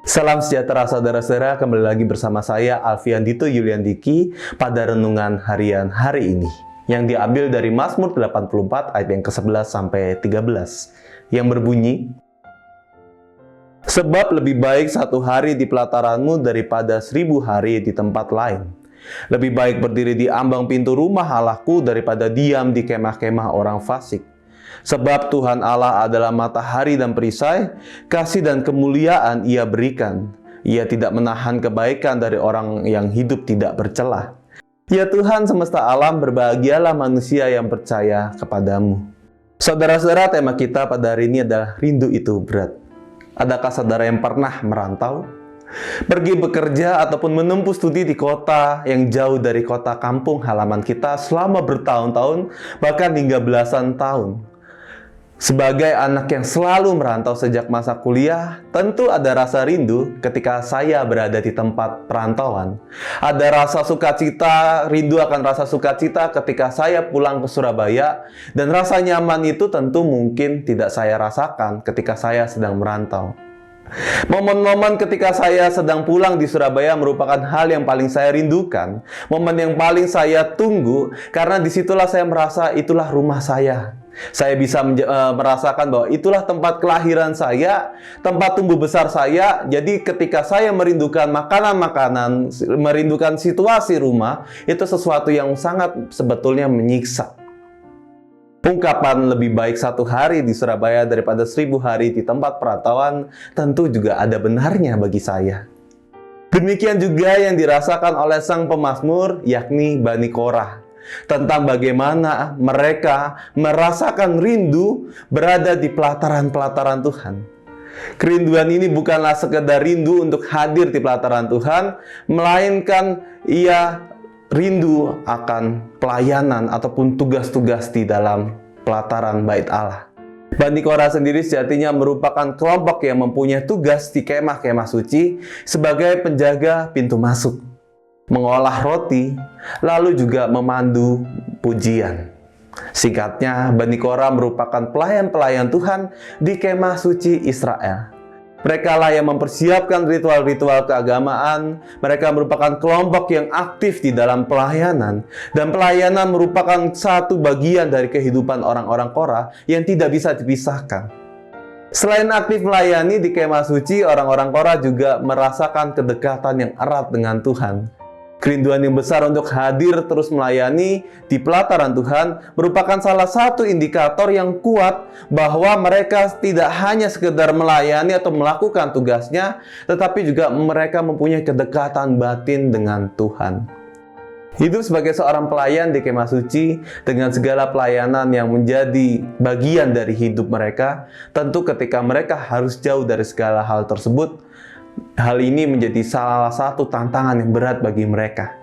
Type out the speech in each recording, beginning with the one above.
Salam sejahtera saudara-saudara, kembali lagi bersama saya Alfian Dito Yulian Diki pada renungan harian hari ini yang diambil dari Mazmur 84 ayat yang ke-11 sampai 13 yang berbunyi, sebab lebih baik 1 hari di pelataranmu daripada 1000 hari di tempat lain. Lebih baik berdiri di ambang pintu rumah Allahku daripada diam di kemah-kemah orang fasik. Sebab Tuhan Allah adalah matahari dan perisai, kasih dan kemuliaan Ia berikan. Ia tidak menahan kebaikan dari orang yang hidup tidak bercelah. Ya Tuhan semesta alam, berbahagialah manusia yang percaya kepadamu. Saudara-saudara, tema kita pada hari ini adalah rindu itu berat. Adakah saudara yang pernah merantau? Pergi bekerja ataupun menempuh studi di kota yang jauh dari kota kampung halaman kita selama bertahun-tahun, bahkan hingga belasan tahun. Sebagai anak yang selalu merantau sejak masa kuliah, tentu ada rasa rindu ketika saya berada di tempat perantauan. Ada rasa sukacita, rindu akan rasa sukacita ketika saya pulang ke Surabaya, dan rasa nyaman itu tentu mungkin tidak saya rasakan ketika saya sedang merantau. Momen-momen ketika saya sedang pulang di Surabaya merupakan hal yang paling saya rindukan. Momen yang paling saya tunggu, karena disitulah saya merasa itulah rumah saya. Saya bisa merasakan bahwa itulah tempat kelahiran saya, tempat tumbuh besar saya. Jadi ketika saya merindukan makanan-makanan, merindukan situasi rumah, itu sesuatu yang sangat sebetulnya menyiksa. Ungkapan lebih baik 1 hari di Surabaya daripada 1000 hari di tempat perantauan tentu juga ada benarnya bagi saya. Demikian juga yang dirasakan oleh sang pemazmur, yakni Bani Korah, tentang bagaimana mereka merasakan rindu berada di pelataran-pelataran Tuhan. Kerinduan ini bukanlah sekedar rindu untuk hadir di pelataran Tuhan, melainkan ia rindu akan pelayanan ataupun tugas-tugas di dalam pelataran bait Allah. Bani Korah sendiri sejatinya merupakan kelompok yang mempunyai tugas di kemah-kemah suci sebagai penjaga pintu masuk, mengolah roti, lalu juga memandu pujian. Singkatnya, Bani Korah merupakan pelayan-pelayan Tuhan di kemah suci Israel. Mereka lah yang mempersiapkan ritual-ritual keagamaan. Mereka merupakan kelompok yang aktif di dalam pelayanan. Dan pelayanan merupakan satu bagian dari kehidupan orang-orang Korah yang tidak bisa dipisahkan. Selain aktif melayani di kemah suci, orang-orang Korah juga merasakan kedekatan yang erat dengan Tuhan. Kerinduan yang besar untuk hadir terus melayani di pelataran Tuhan merupakan salah satu indikator yang kuat bahwa mereka tidak hanya sekedar melayani atau melakukan tugasnya, tetapi juga mereka mempunyai kedekatan batin dengan Tuhan. Hidup sebagai seorang pelayan di kemah suci dengan segala pelayanan yang menjadi bagian dari hidup mereka, tentu ketika mereka harus jauh dari segala hal tersebut, hal ini menjadi salah satu tantangan yang berat bagi mereka.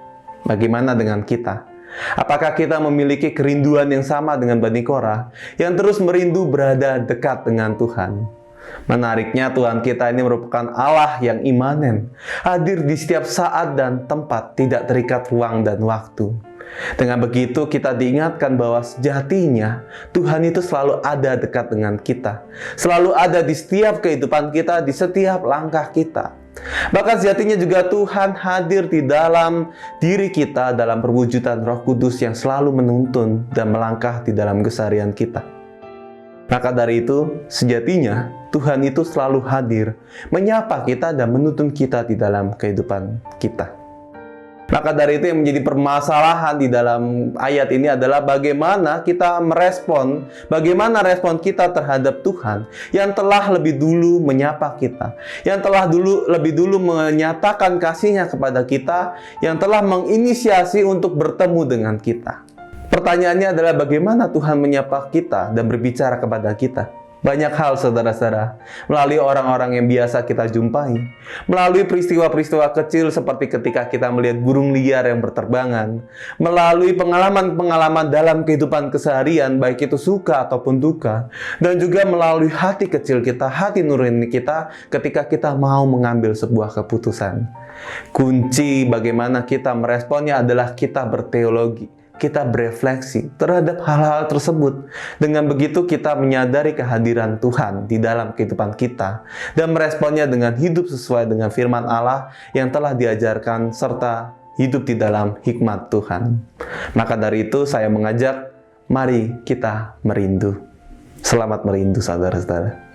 Bagaimana dengan kita? Apakah kita memiliki kerinduan yang sama dengan Bani Korah yang terus merindu berada dekat dengan Tuhan? Menariknya, Tuhan kita ini merupakan Allah yang imanen, hadir di setiap saat dan tempat, tidak terikat ruang dan waktu. Dengan begitu kita diingatkan bahwa sejatinya Tuhan itu selalu ada dekat dengan kita, selalu ada di setiap kehidupan kita, di setiap langkah kita. Bahkan sejatinya juga Tuhan hadir di dalam diri kita dalam perwujudan Roh Kudus yang selalu menuntun dan melangkah di dalam keseharian kita. Maka dari itu, sejatinya Tuhan itu selalu hadir, menyapa kita dan menuntun kita di dalam kehidupan kita. Maka dari itu yang menjadi permasalahan di dalam ayat ini adalah bagaimana kita merespon, bagaimana respon kita terhadap Tuhan yang telah lebih dulu menyapa kita, yang telah lebih dulu menyatakan kasih-Nya kepada kita, yang telah menginisiasi untuk bertemu dengan kita. Pertanyaannya adalah bagaimana Tuhan menyapa kita dan berbicara kepada kita? Banyak hal, saudara-saudara, melalui orang-orang yang biasa kita jumpai, melalui peristiwa-peristiwa kecil seperti ketika kita melihat burung liar yang berterbangan, melalui pengalaman-pengalaman dalam kehidupan keseharian, baik itu suka ataupun duka, dan juga melalui hati kecil kita, hati nurani kita ketika kita mau mengambil sebuah keputusan. Kunci bagaimana kita meresponnya adalah kita berteologi. kita berefleksi terhadap hal-hal tersebut. Dengan begitu kita menyadari kehadiran Tuhan di dalam kehidupan kita dan meresponnya dengan hidup sesuai dengan firman Allah yang telah diajarkan serta hidup di dalam hikmat Tuhan. Maka dari itu saya mengajak, mari kita merindu. Selamat merindu saudara-saudara.